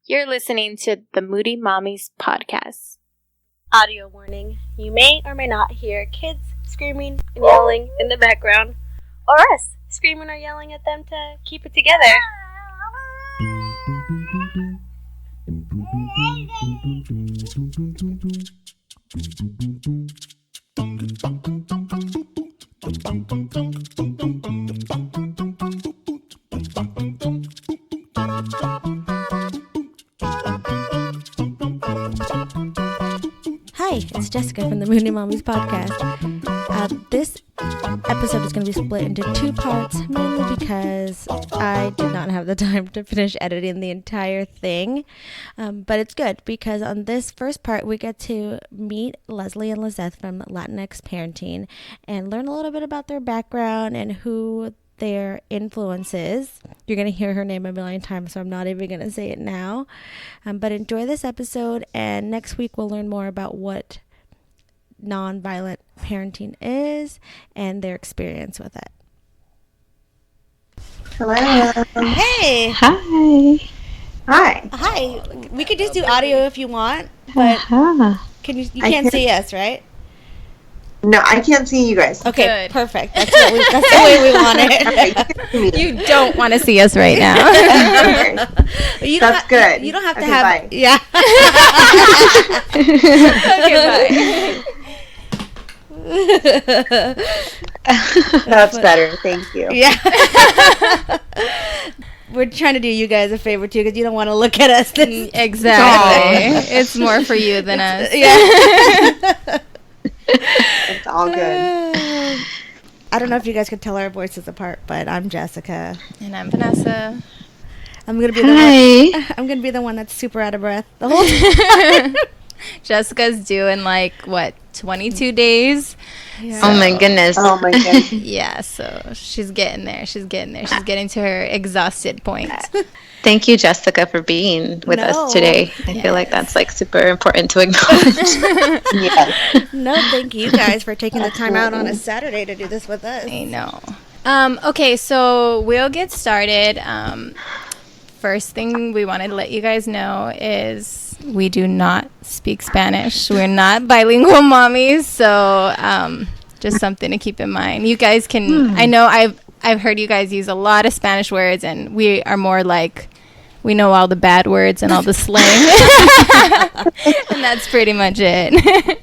You're listening to the Moody Mommies podcast. Audio warning. You may or may not hear kids screaming and yelling in the background, or us screaming or yelling at them to keep it together. Hi, it's Jessica from the Moody Mommies podcast. This episode is going to be split into two parts, mainly because I did not have the time to finish editing the entire thing. But it's good because on this first part, we get to meet Leslie and Lizeth from Latinx Parenting and learn a little bit about their background and who their influences. You're going to hear her name a million times, so I'm not even going to say it now. But enjoy this episode, and next week we'll learn more about what nonviolent parenting is and their experience with it. Hello. Hey. Hi. Hi. Hi. We could just do audio if you want, but can you can't see us, right? No, I can't see you guys. Okay, Good. perfect. That's the way we want it. You don't want to see us right now. Okay. That's good. You don't have to Okay, have. bye. Yeah. Okay, bye. That's better. Thank you. Yeah. We're trying to do you guys a favor too, because you don't want to look at us. Exactly. It's more for you than us. Yeah. It's all good. I don't know if you guys could tell our voices apart, but I'm Jessica. And I'm Vanessa. I'm gonna be the one. I'm gonna be the one that's super out of breath the whole time. Jessica's due in 22 days. Yeah. Oh my goodness. Oh my goodness. Yeah, so she's getting there. She's getting to her exhausted point. Thank you, Jessica, for being with us today. I feel like that's super important to acknowledge. Yes. No, thank you guys for taking the time out on a Saturday to do this with us. I know. Okay, so we'll get started. First thing we wanted to let you guys know is we do not speak Spanish. We're not bilingual mommies, so just something to keep in mind. You guys can. I know I've heard you guys use a lot of Spanish words, and we are more like we know all the bad words and all the slang, and that's pretty much it.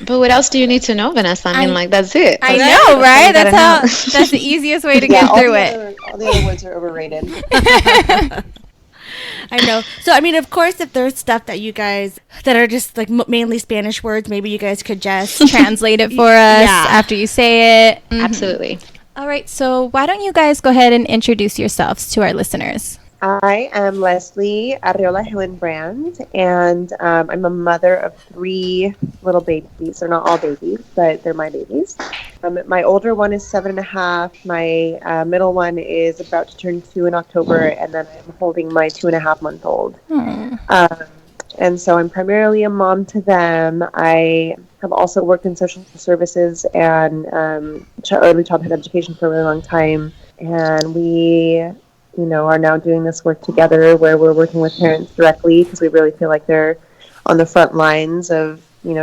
But what else do you need to know, Vanessa? I mean, that's it. I know, right? That's the easiest way to get through it. All the other words are overrated. I know. So, I mean, of course, if there's stuff that you guys that are just mainly Spanish words, maybe you guys could just translate it for us after you say it. Mm-hmm. Absolutely. All right. So why don't you guys go ahead and introduce yourselves to our listeners? I am Leslie Arreola Hillenbrand, and I'm a mother of 3 little babies. They're not all babies, but they're my babies. My older one is 7.5. My middle one is about to turn 2 in October, and then I'm holding my 2.5-month-old. And so I'm primarily a mom to them. I have also worked in social services and early childhood education for a really long time, and we are now doing this work together where we're working with parents directly because we really feel like they're on the front lines of,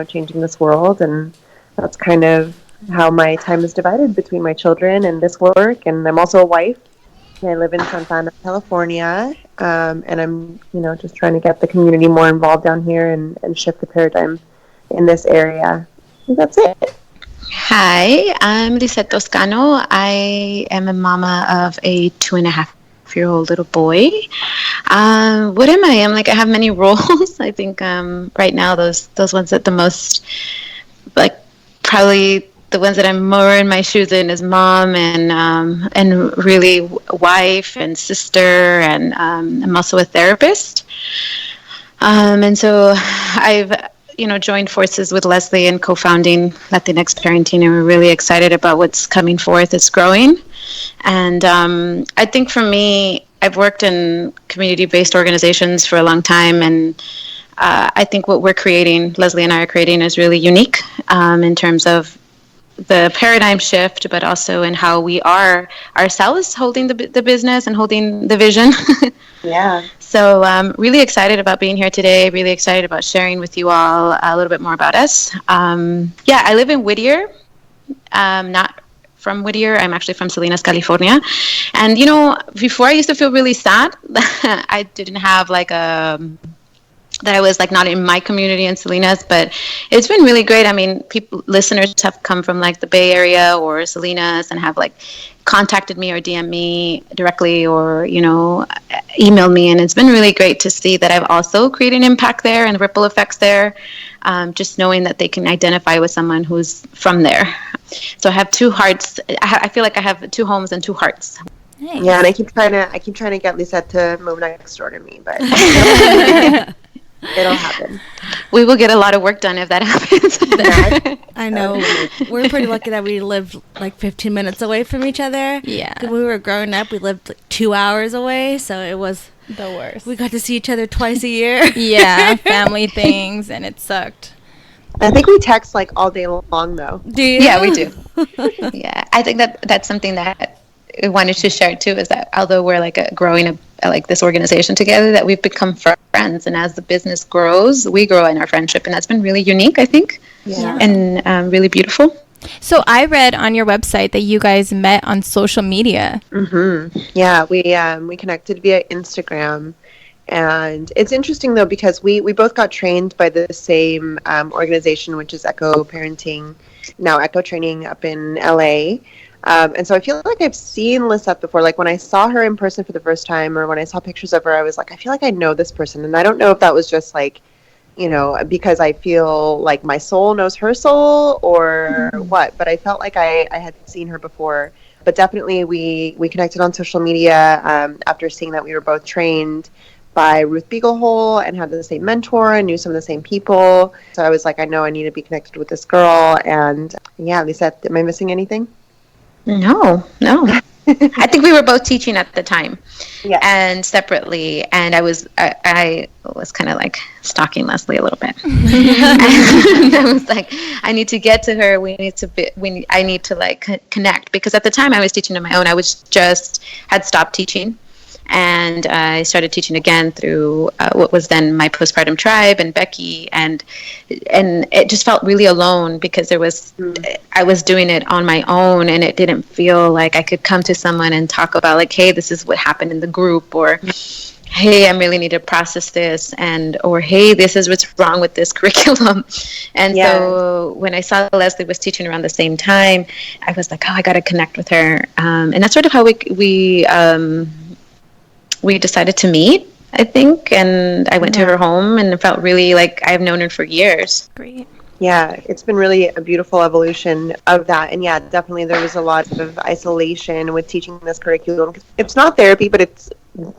changing this world. And that's kind of how my time is divided between my children and this work. And I'm also a wife. I live in Santa Ana, California. And I'm, just trying to get the community more involved down here and shift the paradigm in this area. And that's it. Hi, I'm Lisette Toscano. I am a mama of a 2.5-year-old little boy. What am I? I have many roles. I think right now those ones that the most, probably the ones that I'm more in my shoes in is mom and really wife and sister, and I'm also a therapist. And so I've joined forces with Leslie in co-founding Latinx Parenting, and we're really excited about what's coming forth. It's growing. And I think for me, I've worked in community-based organizations for a long time, and I think what we're creating, Leslie and I are creating, is really unique in terms of the paradigm shift, but also in how we are ourselves holding the business and holding the vision. Yeah. So really excited about being here today. Really excited about sharing with you all a little bit more about us. I live in Whittier. Not from Whittier. I'm actually from Salinas, California. And, before I used to feel really sad that I didn't have that I was not in my community in Salinas, but it's been really great. I mean, listeners have come from the Bay Area or Salinas and have contacted me or DM me directly or, emailed me. And it's been really great to see that I've also created an impact there and ripple effects there. Just knowing that they can identify with someone who's from there. So I have two hearts. I feel like I have two homes and two hearts. Nice. Yeah, and I keep trying to get Lisette to move next door to me, but it'll happen. We will get a lot of work done if that happens. I know. We're pretty lucky that we lived 15 minutes away from each other. Yeah. When we were growing up, we lived 2 hours away, so it was the worst. We got to see each other twice a year. Yeah, family things, and it sucked. I think we text all day long, though. Do you? Yeah, we do. Yeah, I think that's something that I wanted to share too, is that although we're growing this organization together, that we've become friends, and as the business grows, we grow in our friendship, and that's been really unique, I think, and really beautiful. So I read on your website that you guys met on social media. Mm-hmm. Yeah, we connected via Instagram. And it's interesting, though, because we both got trained by the same organization, which is Echo Parenting, now Echo Training up in LA. And so I feel like I've seen Lisette before. When I saw her in person for the first time, or when I saw pictures of her, I was I feel like I know this person. And I don't know if that was just because I feel like my soul knows her soul or what, but I felt like I had seen her before. But definitely we connected on social media after seeing that we were both trained by Ruth Beaglehole and had the same mentor and knew some of the same people. So I was I know I need to be connected with this girl. And yeah, Lisette, am I missing anything? No. I think we were both teaching at the time, and separately. And I was kind of stalking Leslie a little bit. And I was I need to get to her. I need to connect, because at the time I was teaching on my own. I had stopped teaching. And I started teaching again through what was then my postpartum tribe and Becky, and it just felt really alone, because I was doing it on my own, and it didn't feel like I could come to someone and talk about hey, this is what happened in the group, or hey, I really need to process this, or hey, this is what's wrong with this curriculum. And so when I saw Leslie was teaching around the same time, I was oh, I got to connect with her, and that's sort of how we decided to meet, I think, and I went to her home, and it felt really I've known her for years. Great. Yeah, it's been really a beautiful evolution of that. And yeah, definitely there was a lot of isolation with teaching this curriculum. It's not therapy, but it's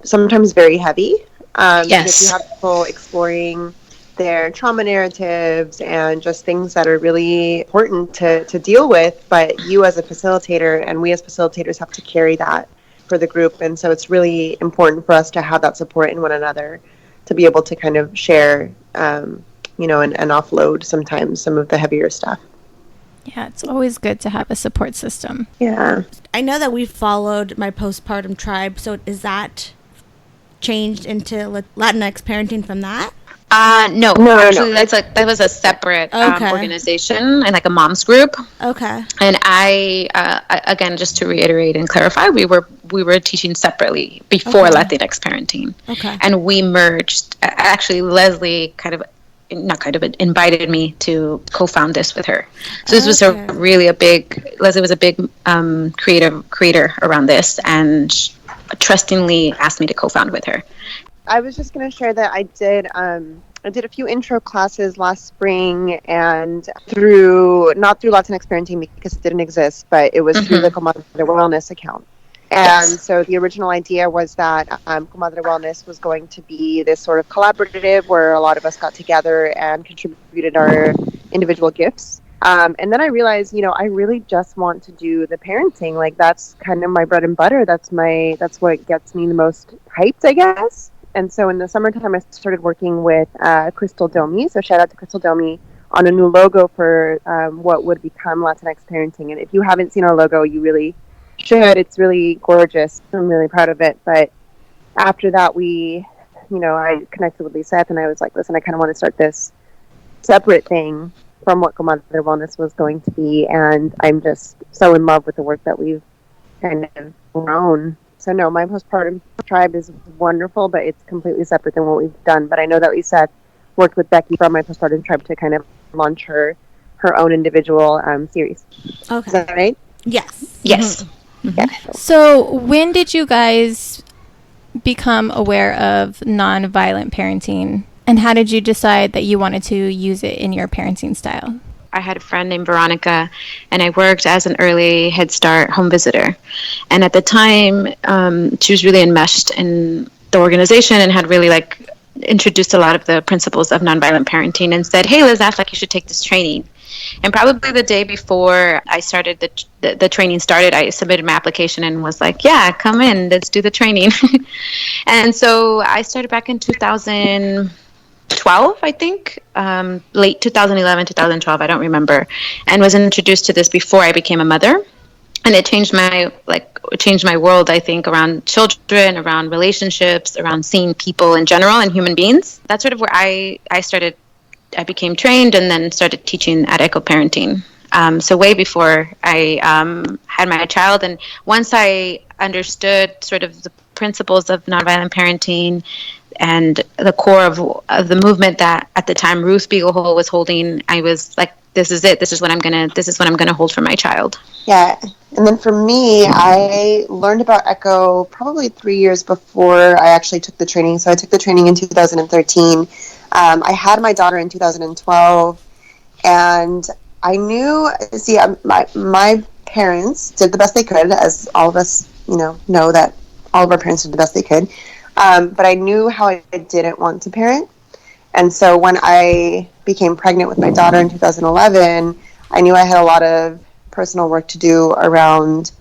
sometimes very heavy. Yes. You have people exploring their trauma narratives and just things that are really important to deal with. But you as a facilitator and we as facilitators have to carry that for the group, and so it's really important for us to have that support in one another, to be able to kind of share and offload sometimes some of the heavier stuff. Yeah, it's always good to have a support system. Yeah, I know that we followed my postpartum tribe, so is that changed into Latinx parenting from that? No. Actually, that was a separate organization and a mom's group. Okay. And I again, just to reiterate and clarify, we were teaching separately before Latinx parenting. Okay. And we merged. Actually, Leslie invited me to co-found this with her. So this was Leslie was a big creator around this, and trustingly asked me to co-found with her. I was just going to share that I did a few intro classes last spring, and not through Latinx Parenting because it didn't exist, but it was through the Comadre Wellness account. And so the original idea was that Comadre Wellness was going to be this sort of collaborative where a lot of us got together and contributed our individual gifts. And then I realized, I really just want to do the parenting. That's kind of my bread and butter. That's what gets me the most hyped, I guess. And so in the summertime, I started working with Crystal Domi. So shout out to Crystal Domi on a new logo for what would become Latinx Parenting. And if you haven't seen our logo, you really should. It's really gorgeous. I'm really proud of it. But after that, we I connected with Lisette, and I was like, listen, I kind of want to start this separate thing from what Mother Wellness was going to be, and I'm just so in love with the work that we've kind of grown. So no, my postpartum tribe is wonderful, but it's completely separate than what we've done. But I know that Lisette worked with Becky from my postpartum tribe to kind of launch her own individual series. Okay. Is that right? Yes. Yes. Mm-hmm. Yeah. So when did you guys become aware of nonviolent parenting, and how did you decide that you wanted to use it in your parenting style? I had a friend named Veronica, and I worked as an early Head Start home visitor. And at the time, she was really enmeshed in the organization and had really introduced a lot of the principles of nonviolent parenting and said, "Hey, Liz, I feel like you should take this training." And probably the day before I started the training started, I submitted my application and was like, "Yeah, come in, let's do the training." And so I started back in 2012, I think, late 2011, 2012, I don't remember, and was introduced to this before I became a mother. And it changed my world, I think, around children, around relationships, around seeing people in general and human beings. That's sort of where I became trained and then started teaching at Echo Parenting. So way before I had my child. And once I understood sort of the principles of nonviolent parenting and the core of the movement that at the time Ruth Beaglehole was holding, I was like, this is it. This is what I'm gonna hold for my child. Yeah. And then for me, I learned about Echo probably 3 years before I actually took the training. So I took the training in 2013. I had my daughter in 2012, and I knew, my parents did the best they could, as all of us, know that all of our parents did the best they could. But I knew how I didn't want to parent. And so when I became pregnant with my daughter in 2011, I knew I had a lot of personal work to do around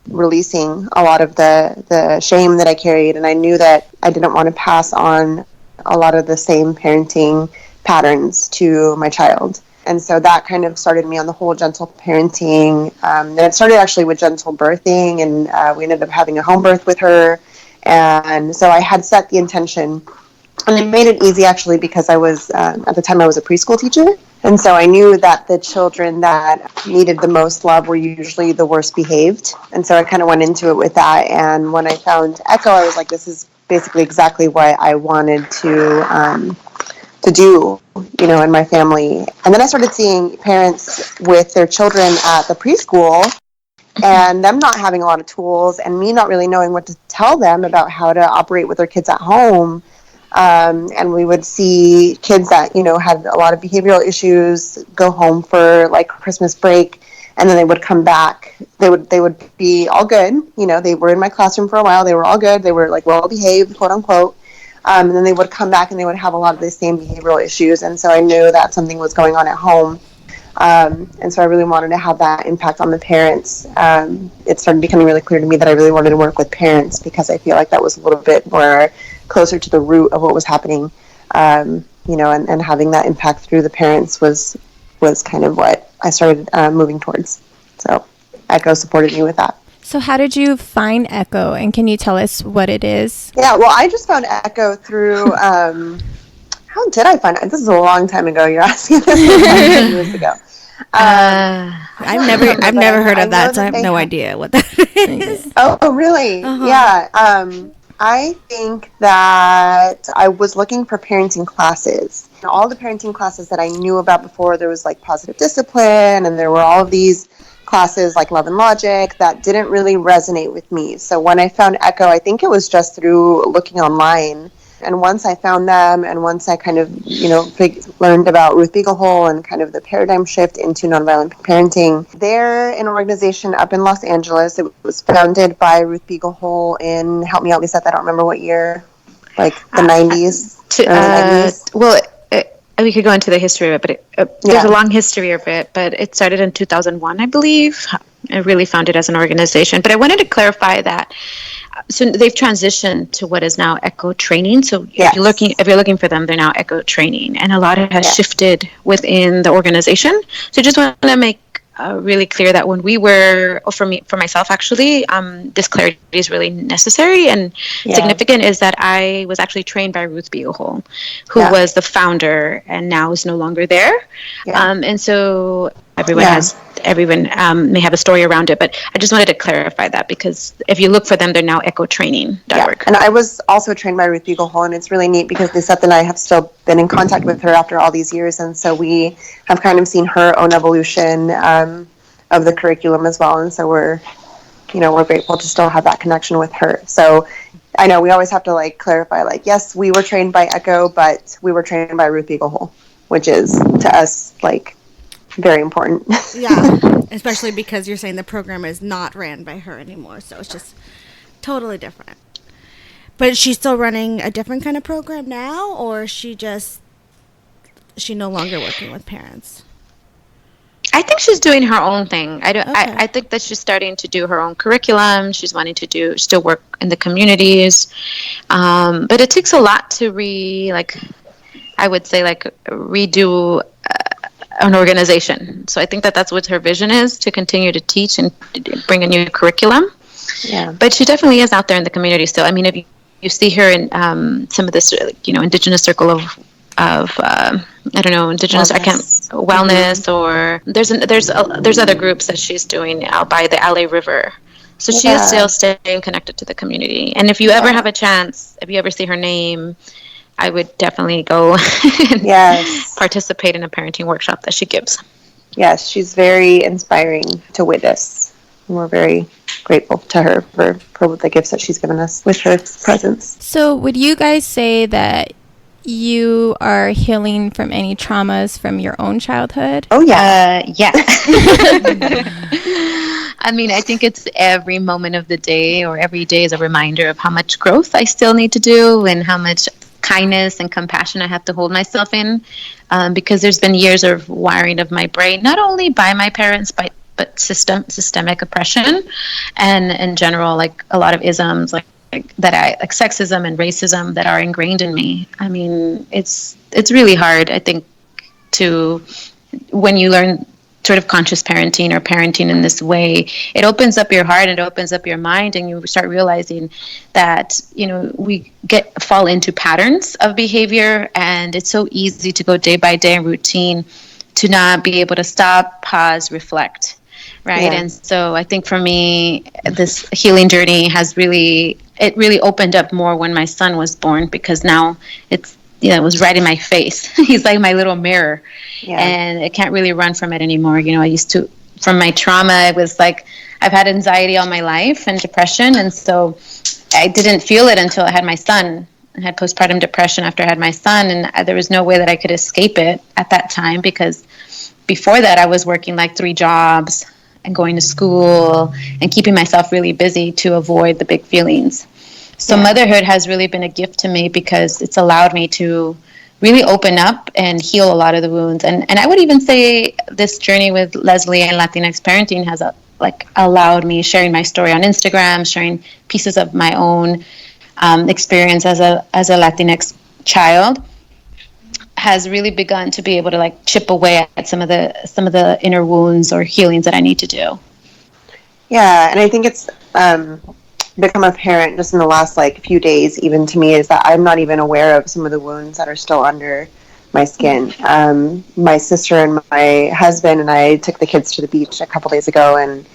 releasing a lot of the shame that I carried. And I knew that I didn't want to pass on a lot of the same parenting patterns to my child. And so that kind of started me on the whole gentle parenting. And it started actually with gentle birthing, and we ended up having a home birth with her. And so I had set the intention, and it made it easy actually because I was, at the time I was a preschool teacher. And so I knew that the children that needed the most love were usually the worst behaved. And so I kind of went into it with that. And when I found Echo, I was like, this is basically exactly what I wanted to do, in my family. And then I started seeing parents with their children at the preschool and them not having a lot of tools and me not really knowing what to tell them about how to operate with their kids at home. And we would see kids that, had a lot of behavioral issues go home for Christmas break, and then they would come back. They would be all good. They were in my classroom for a while. They were all good. They were well behaved, quote unquote. And then they would come back and they would have a lot of the same behavioral issues. And so I knew that something was going on at home. And so I really wanted to have that impact on the parents. It started becoming really clear to me that I really wanted to work with parents because I feel like that was a little bit more closer to the root of what was happening. And having that impact through the parents was kind of what I started moving towards. So Echo supported me with that. So how did you find Echo, and can you tell us what it is? Yeah, well, I just found Echo through, how did I find it? This is a long time ago. You're asking this 5 years ago. I've never heard of that, so I have no idea what that is. Oh, really? Uh-huh. Yeah. I think that I was looking for parenting classes. All the parenting classes that I knew about before, there was positive discipline, and there were all of these classes like Love and Logic that didn't really resonate with me. So when I found Echo, I think it was just through looking online. And once I found them, and once I kind of, learned about Ruth Beaglehole and kind of the paradigm shift into nonviolent parenting, they're an organization up in Los Angeles. It was founded by Ruth Beaglehole in, help me out, Lisa, I don't remember what year, the 90s, early 90s. Well, we could go into the history of it, but there's a long history of it, but it started in 2001, I believe. I really found it as an organization. But I wanted to clarify that. So they've transitioned to what is now Echo Training. So if you're looking for them, they're now Echo Training. And a lot has shifted within the organization. So just want to make really clear that when we were, or for myself actually, this clarity is really necessary and significant, is that I was actually trained by Ruth Beaglehole, who was the founder and now is no longer there. And so everyone may have a story around it, but I just wanted to clarify that, because if you look for them, they're now echotraining.org. And I was also trained by Ruth Beaglehole, and it's really neat because Lisette and I have still been in contact with her after all these years, and so we have kind of seen her own evolution of the curriculum as well, and so we're grateful to still have that connection with her. So I know we always have to like clarify, like, yes, we were trained by Echo, but we were trained by Ruth Beaglehole, which is to us like very important. Yeah, especially because you're saying the program is not ran by her anymore, so it's just totally different. But she's still running a different kind of program now, or is she no longer working with parents? I think she's doing her own thing. I think that she's starting to do her own curriculum. She's wanting to still work in the communities. But it takes a lot to redo an organization. So I think that that's what her vision is, to continue to teach and bring a new curriculum. Yeah. But she definitely is out there in the community still. I mean, if you see her in some of this, Indigenous circle of Indigenous wellness, or there's other groups that she's doing out by the LA River. So she is still staying connected to the community. And if you ever have a chance, if you ever see her name, I would definitely go and participate in a parenting workshop that she gives. Yes, she's very inspiring to witness. And we're very grateful to her for the gifts that she's given us with her presence. So would you guys say that you are healing from any traumas from your own childhood? Oh, yeah. Yeah. I mean, I think it's every moment of the day, or every day is a reminder of how much growth I still need to do and how much kindness and compassion I have to hold myself in, because there's been years of wiring of my brain, not only by my parents, but systemic oppression, and in general, like a lot of isms, like sexism and racism that are ingrained in me. I mean, it's really hard, I think, when you learn sort of conscious parenting or parenting in this way, it opens up your heart and it opens up your mind, and you start realizing that, we fall into patterns of behavior, and it's so easy to go day by day in routine to not be able to stop, pause, reflect. Right. Yeah. And so I think for me, this healing journey it really opened up more when my son was born, because now it was right in my face. He's like my little mirror, and I can't really run from it anymore. I used to, from my trauma, it was like I've had anxiety all my life and depression. And so I didn't feel it until I had my son. I had postpartum depression after I had my son, and there was no way that I could escape it at that time, because before that I was working like 3 jobs and going to school and keeping myself really busy to avoid the big feelings. So motherhood has really been a gift to me, because it's allowed me to really open up and heal a lot of the wounds. And I would even say this journey with Leslie and Latinx parenting has allowed me, sharing my story on Instagram, sharing pieces of my own experience as a Latinx child, has really begun to be able to chip away at some of the inner wounds or healings that I need to do. Yeah, and I think it's become apparent just in the last few days, even to me, is that I'm not even aware of some of the wounds that are still under my skin. My sister and my husband and I took the kids to the beach a couple days ago, and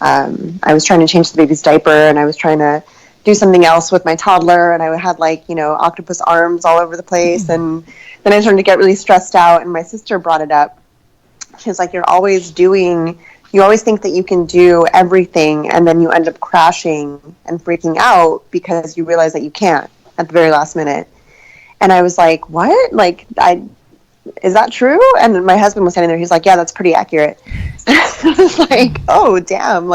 I was trying to change the baby's diaper, and I was trying to do something else with my toddler, and I had octopus arms all over the place, and then I started to get really stressed out, and my sister brought it up. She was like, you always think that you can do everything, and then you end up crashing and freaking out because you realize that you can't at the very last minute. And I was like, what? Is that true? And my husband was standing there. He's like, yeah, that's pretty accurate. I was like, oh, damn.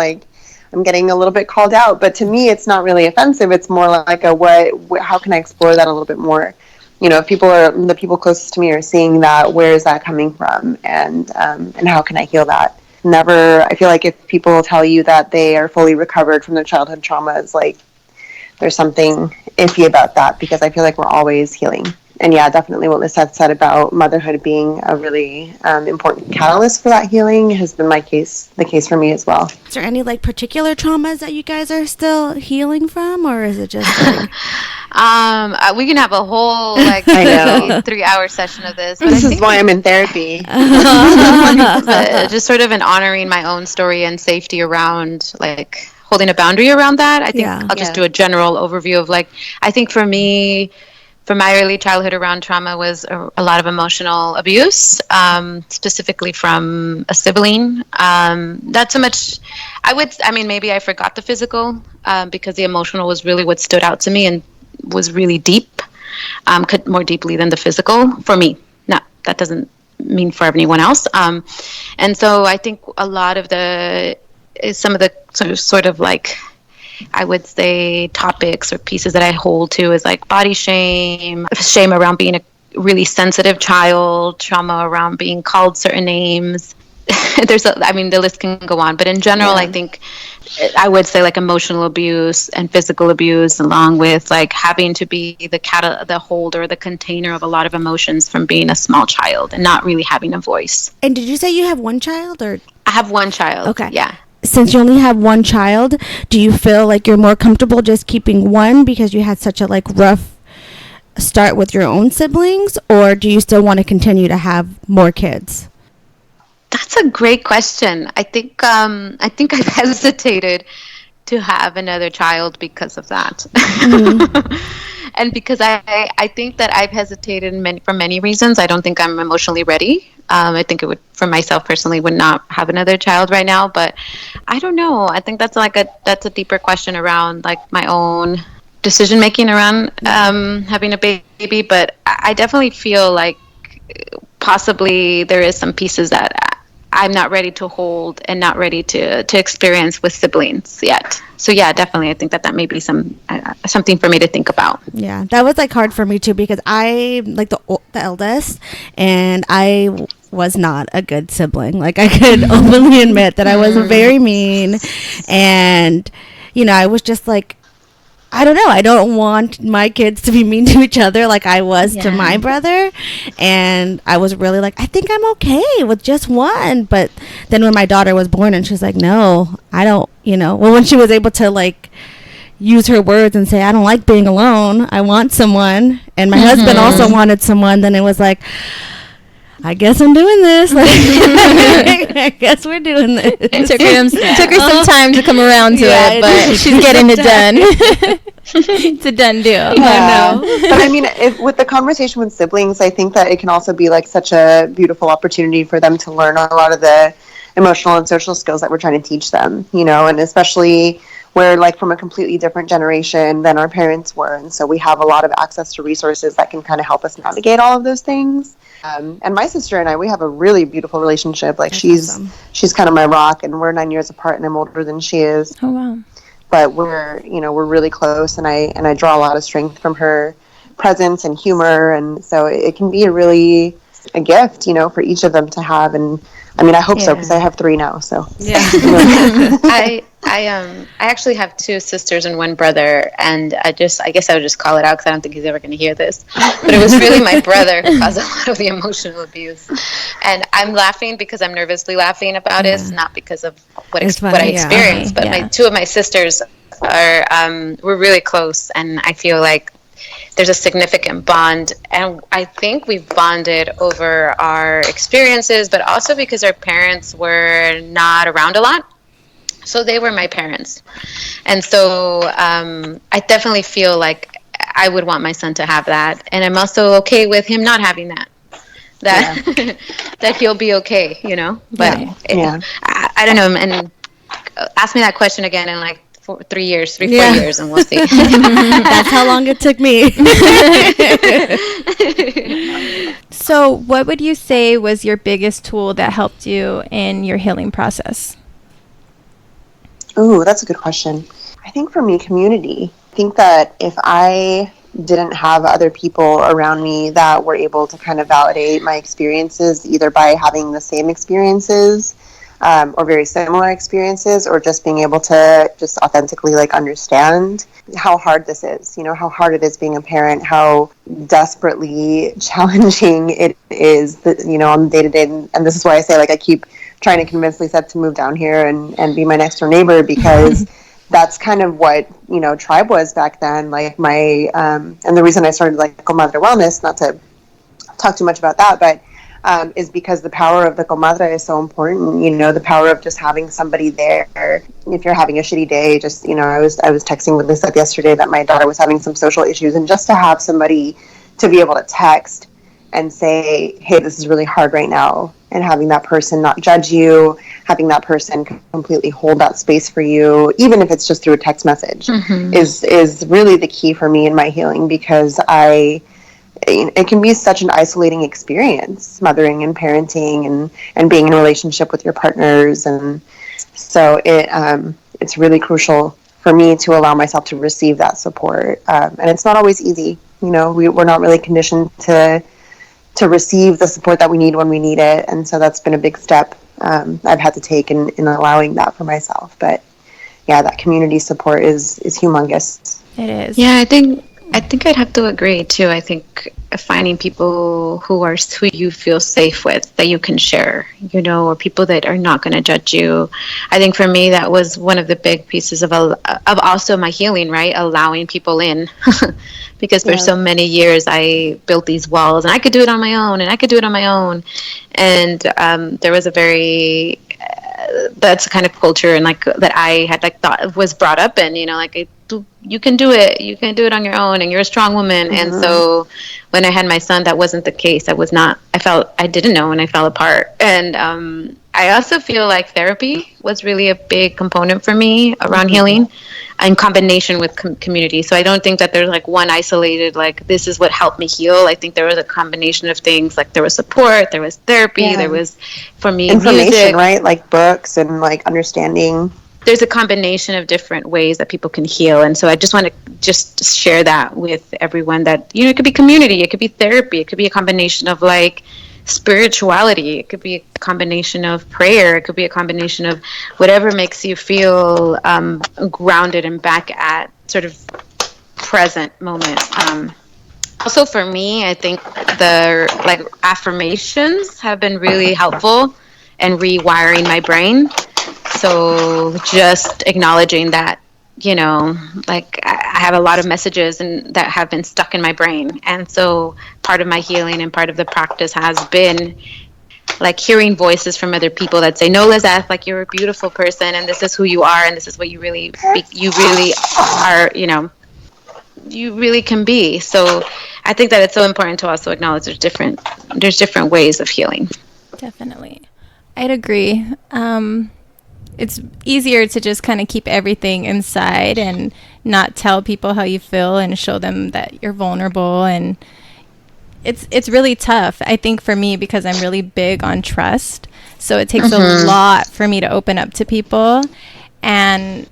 I'm getting a little bit called out. But to me, it's not really offensive. It's more like how can I explore that a little bit more? If the people closest to me are seeing that, where is that coming from? And how can I heal that? I feel like if people tell you that they are fully recovered from their childhood traumas, there's something iffy about that, because I feel like we're always healing. yeah, definitely what Lisette said about motherhood being a really important catalyst for that healing has been the case for me as well. Is there any like particular traumas that you guys are still healing from, or is it just like we can have a whole like I know. 3-hour session of this. But This I is think why I'm in therapy. just sort of an honoring my own story and safety around like holding a boundary around that. I think Yeah. I'll just do a general overview of like, I think for me, from my early childhood around trauma was a lot of emotional abuse, specifically from a sibling. Not so much, maybe I forgot the physical because the emotional was really what stood out to me and was really deep, more deeply than the physical for me. No, that doesn't mean for anyone else. And so I think a lot of some of the sort of like, I would say topics or pieces that I hold to is like body shame around being a really sensitive child, trauma around being called certain names. The list can go on, but in general, I think I would say like emotional abuse and physical abuse, along with like having to be the holder, the container of a lot of emotions from being a small child and not really having a voice. And did you say you have one child or? I have one child. Okay. Yeah. Since you only have one child, do you feel like you're more comfortable just keeping one because you had such a like rough start with your own siblings, or do you still want to continue to have more kids? That's a great question. I think I've hesitated to have another child because of that. And because I think that I've hesitated for many reasons. I don't think I'm emotionally ready. I think it would, for myself personally, would not have another child right now. But I don't know. I think that's a deeper question around like my own decision making around having a baby. But I definitely feel like possibly there is some pieces that I'm not ready to hold and not ready to experience with siblings yet. So yeah, definitely, I think that may be something for me to think about. Yeah, that was like hard for me too because I like the eldest, and I was not a good sibling. Like I could openly admit that I was very mean, and I was just like, I don't know. I don't want my kids to be mean to each other like I was to my brother. And I was really like, I think I'm okay with just one. But then when my daughter was born and she's like, no, I don't, when she was able to like use her words and say, I don't like being alone. I want someone. And my husband also wanted someone. Then it was like, I guess I'm doing this. Like, I guess we're doing this. It took her some time to come around to it, but she's getting it done. It's a done deal. Yeah. But I mean, with the conversation with siblings, I think that it can also be like such a beautiful opportunity for them to learn a lot of the emotional and social skills that we're trying to teach them, and especially we're like from a completely different generation than our parents were. And so we have a lot of access to resources that can kind of help us navigate all of those things. And my sister and I, we have a really beautiful relationship. Like she's kind of my rock, and we're 9 years apart, and I'm older than she is. Oh wow! But we're really close, and I draw a lot of strength from her presence and humor, and so it can be a gift, for each of them to have. And I mean, I hope so because I have 3 now. So yeah, I actually have 2 sisters and 1 brother, and I guess I would just call it out because I don't think he's ever going to hear this. But it was really my brother who caused a lot of the emotional abuse, and I'm laughing because I'm nervously laughing about it, not because of what I experienced. But 2 of my sisters are we're really close, and I feel like there's a significant bond, and I think we've bonded over our experiences, but also because our parents were not around a lot. So they were my parents. And so I definitely feel like I would want my son to have that. And I'm also okay with him not having that. That he'll be okay, But I don't know. And ask me that question again in like 4 years, and we'll see. That's how long it took me. So what would you say was your biggest tool that helped you in your healing process? Ooh, that's a good question. I think for me, community. I think that if I didn't have other people around me that were able to kind of validate my experiences, either by having the same experiences or very similar experiences, or just being able to just authentically like understand how hard this is, how hard it is being a parent, how desperately challenging it is, that, on the day to day. And this is why I say, like, I keep trying to convince Lisette to move down here and be my next door neighbor, because that's kind of what, Tribe was back then. Like and the reason I started like Comadre Wellness, not to talk too much about that, but is because the power of the comadre is so important. The power of just having somebody there. If you're having a shitty day, just I was texting with Lisette yesterday that my daughter was having some social issues, and just to have somebody to be able to text and say, hey, this is really hard right now, and having that person not judge you, having that person completely hold that space for you, even if it's just through a text message, is really the key for me in my healing, because it can be such an isolating experience, mothering and parenting and being in a relationship with your partners. And so it's really crucial for me to allow myself to receive that support. And it's not always easy. We're not really conditioned to receive the support that we need when we need it. And so that's been a big step I've had to take in allowing that for myself. But yeah, that community support is humongous. It is. Yeah, I think I'd have to agree too. I think finding people who you feel safe with, that you can share, or people that are not going to judge you. I think for me that was one of the big pieces of also my healing, right? Allowing people in, because for so many years I built these walls, and I could do it on my own, and there was a very that's the kind of culture and like that I had like thought was brought up in, you can do it on your own, and you're a strong woman. And so when I had my son, that wasn't the case. I didn't know, and I fell apart. And I also feel like therapy was really a big component for me around healing, in combination with community. So I don't think that there's like one isolated, like this is what helped me heal. I think there was a combination of things. Like there was support, there was therapy, there was, for me, information, music, right? Like books and like understanding. There's a combination of different ways that people can heal. And so I just want to just share that with everyone, that, it could be community, it could be therapy, it could be a combination of like spirituality, it could be a combination of prayer, it could be a combination of whatever makes you feel grounded and back at sort of present moment. Also for me, I think the like affirmations have been really helpful in rewiring my brain. So just acknowledging that, like I have a lot of messages and that have been stuck in my brain. And so part of my healing and part of the practice has been like hearing voices from other people that say, no, Lizeth, like you're a beautiful person, and this is who you are, and this is what you really are, you really can be. So I think that it's so important to also acknowledge there's different ways of healing. Definitely. I'd agree. It's easier to just kind of keep everything inside and not tell people how you feel and show them that you're vulnerable. And it's really tough, I think, for me, because I'm really big on trust. So it takes a lot for me to open up to people. And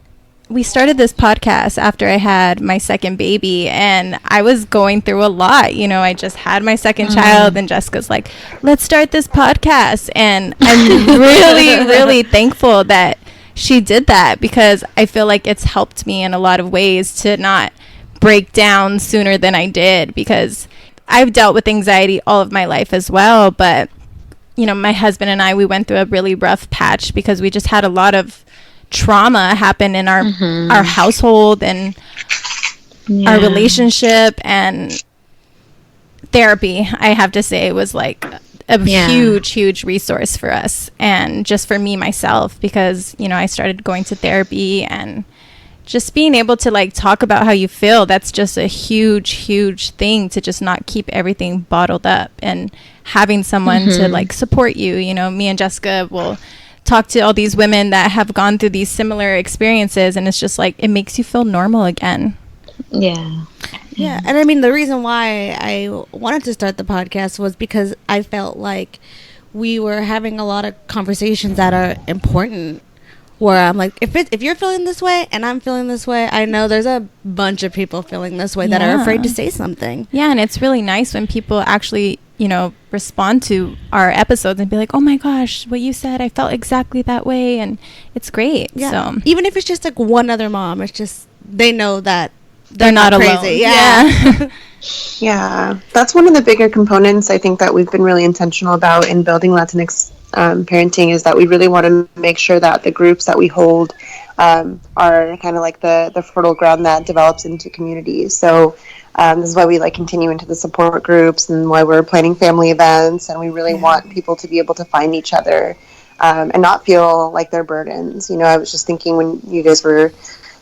we started this podcast after I had my second baby, and I was going through a lot. I just had my second child, and Jessica's like, let's start this podcast. And I'm really, really thankful that she did that, because I feel like it's helped me in a lot of ways to not break down sooner than I did, because I've dealt with anxiety all of my life as well. But, my husband and I, we went through a really rough patch because we just had a lot of trauma happen in our household and our relationship. And therapy, I have to say, was like a huge resource for us, and just for me myself, because I started going to therapy, and just being able to like talk about how you feel, that's just a huge thing, to just not keep everything bottled up, and having someone to like support you. Me and Jessica will talk to all these women that have gone through these similar experiences, and it's just like it makes you feel normal again. Yeah, and I mean, the reason why I wanted to start the podcast was because I felt like we were having a lot of conversations that are important, where I'm like, if you're feeling this way and I'm feeling this way, I know there's a bunch of people feeling this way that are afraid to say something. Yeah, and it's really nice when people actually respond to our episodes and be like, oh my gosh, what you said, I felt exactly that way. And it's great. Yeah. So Even if it's just like one other mom, it's just, they know that they're not crazy. alone. Yeah. Yeah, that's one of the bigger components I think that we've been really intentional about in building Latinx parenting, is that we really want to make sure that the groups that we hold are kind of like the fertile ground that develops into communities. So this is why we continue into the support groups, and why we're planning family events, and we really want people to be able to find each other and not feel like they're burdens. I was just thinking when you guys were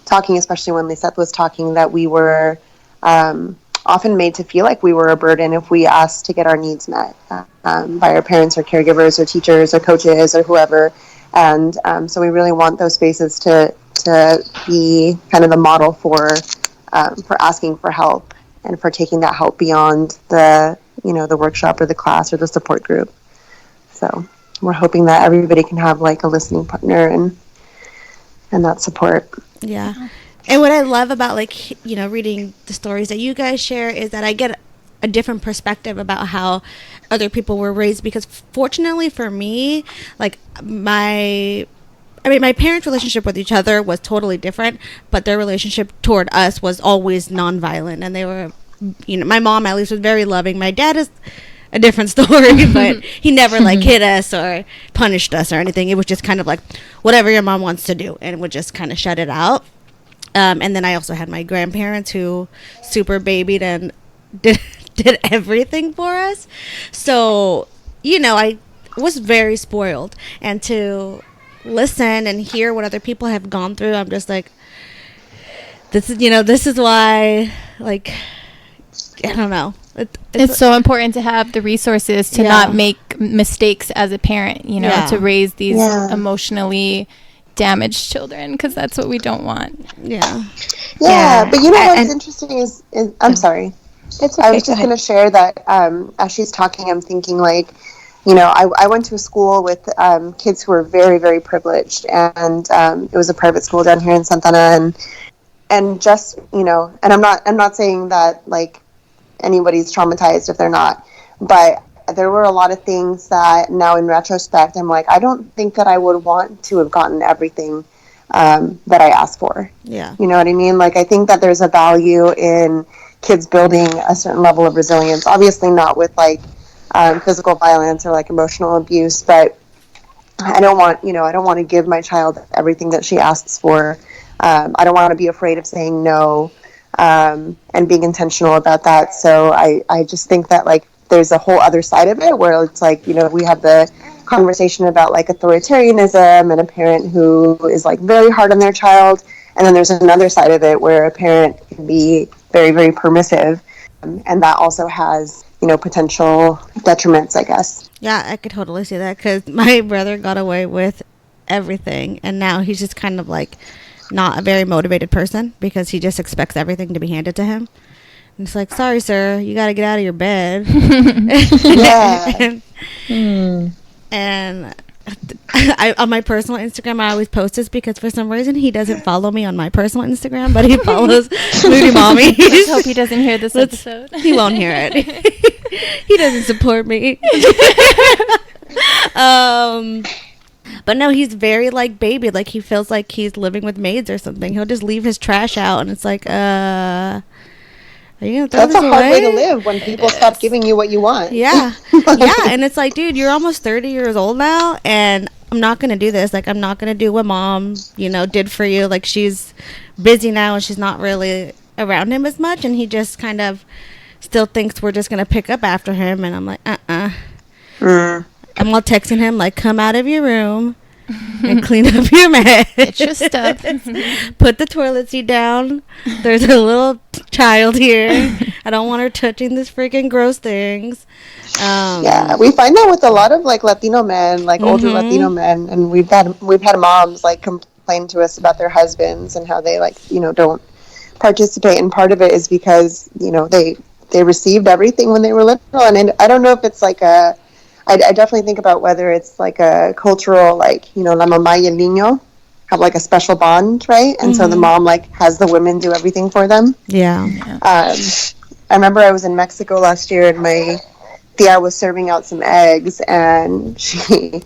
talking, especially when Lisette was talking, that we were often made to feel like we were a burden if we asked to get our needs met by our parents or caregivers or teachers or coaches or whoever. And so we really want those spaces to be kind of the model for asking for help and for taking that help beyond the workshop or the class or the support group. So we're hoping that everybody can have a listening partner and that support. Yeah. And what I love about reading the stories that you guys share is that I get a different perspective about how other people were raised, because fortunately for me, my parents' relationship with each other was totally different, but their relationship toward us was always nonviolent, and they were, my mom at least was very loving. My dad is a different story, but he never hit us or punished us or anything. It was just kind of whatever your mom wants to do, and would just kind of shut it out. And then I also had my grandparents who super babied and did everything for us. So, I was very spoiled. And to listen and hear what other people have gone through, I'm just like, this is why, I don't know. It's so important to have the resources to not make mistakes as a parent, to raise these emotionally damaged children, because that's what we don't want. But what's interesting is I'm sorry, it's okay, I was just going to share that as she's talking, I'm thinking I went to a school with kids who were very, very privileged, and it was a private school down here in Santa Ana, and just and I'm not saying that anybody's traumatized if they're not, but there were a lot of things that now in retrospect, I'm I don't think that I would want to have gotten everything that I asked for. Yeah. You know what I mean? I think that there's a value in kids building a certain level of resilience, obviously not with physical violence or emotional abuse, but I don't want to give my child everything that she asks for. I don't want to be afraid of saying no, and being intentional about that. So I just think that there's a whole other side of it where it's we have the conversation about authoritarianism and a parent who is very hard on their child, and then there's another side of it where a parent can be very, very permissive, and that also has potential detriments, I guess. Yeah, I could totally see that, because my brother got away with everything, and now he's just kind of not a very motivated person, because he just expects everything to be handed to him. And it's sorry, sir, you got to get out of your bed. And I, on my personal Instagram, I always post this, because for some reason he doesn't follow me on my personal Instagram, but he follows Moody Mommy. I hope he doesn't hear this episode. He won't hear it. He doesn't support me. But no, he's very baby. He feels like he's living with maids or something. He'll just leave his trash out, and it's are you gonna throw That's this a hard away? way to live when people stop giving you what you want. Yeah. And it's dude, you're almost 30 years old now, and I'm not gonna do this. I'm not gonna do what mom, did for you. She's busy now, and she's not really around him as much, and he just kind of still thinks we're just gonna pick up after him, and I'm I'm all texting him come out of your room and clean up your mess. Get your stuff. Put the toilet seat down. There's a little child here. I don't want her touching this freaking gross things. We find that with a lot of Latino men, older Latino men, and we've had moms complain to us about their husbands and how they don't participate. And part of it is because they received everything when they were little, and I don't know if it's I definitely think about whether it's a cultural, la mamá y el niño have a special bond, right? And so the mom has the women do everything for them. Yeah. I remember I was in Mexico last year, and my Thea was serving out some eggs, and she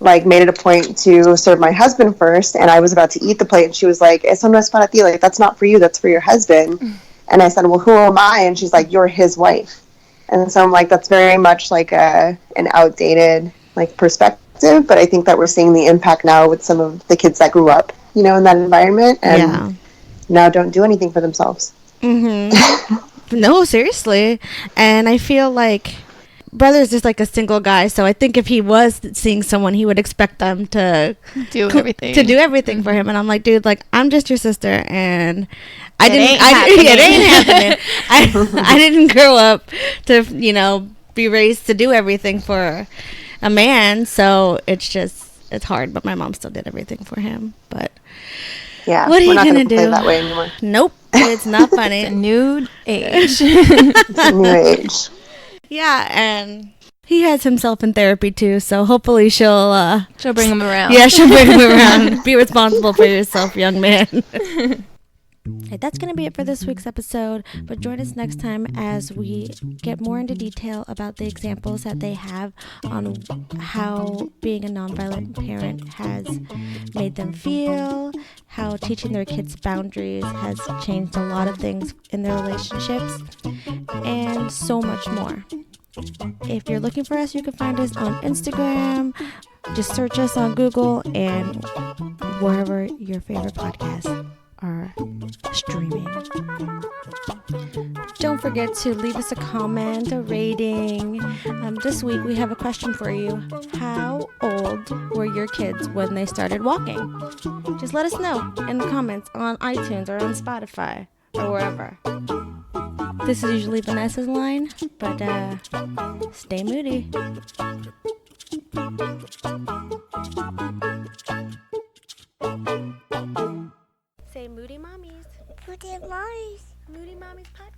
like made it a point to serve my husband first, and I was about to eat the plate, and she was like, "Eso no es para ti, like that's not for you, that's for your husband." And I said, "Well, who am I?" And she's like, "You're his wife." And so I'm like, that's very much like an outdated like perspective, but I think that we're seeing the impact now with some of the kids that grew up, you know, in that environment, and now don't do anything for themselves. No, seriously. And I feel like brother's just like a single guy, so I think if he was seeing someone, he would expect them to do everything for him. And I'm like, dude, like I'm just your sister, and it ain't happening. I didn't grow up to, you know, be raised to do everything for a man, so it's hard. But my mom still did everything for him. But yeah, what are you not gonna play do that way anymore. Nope, it's not funny. It's a new age. It's a new age. Yeah, and he has himself in therapy too, so hopefully she'll bring him around. Yeah, she'll bring him around. Be responsible for yourself, young man. Okay, that's going to be it for this week's episode, but join us next time as we get more into detail about the examples that they have on how being a nonviolent parent has made them feel, how teaching their kids boundaries has changed a lot of things in their relationships, and so much more. If you're looking for us, you can find us on Instagram. Just search us on Google and wherever your favorite podcasts are streaming. Don't forget to leave us a comment, a rating. This week we have a question for you. How old were your kids when they started walking? Just let us know in the comments on iTunes or on Spotify or wherever. This is usually Vanessa's line, but stay moody. Say Moody Mommies. Moody Mommies. Moody Mommies podcast.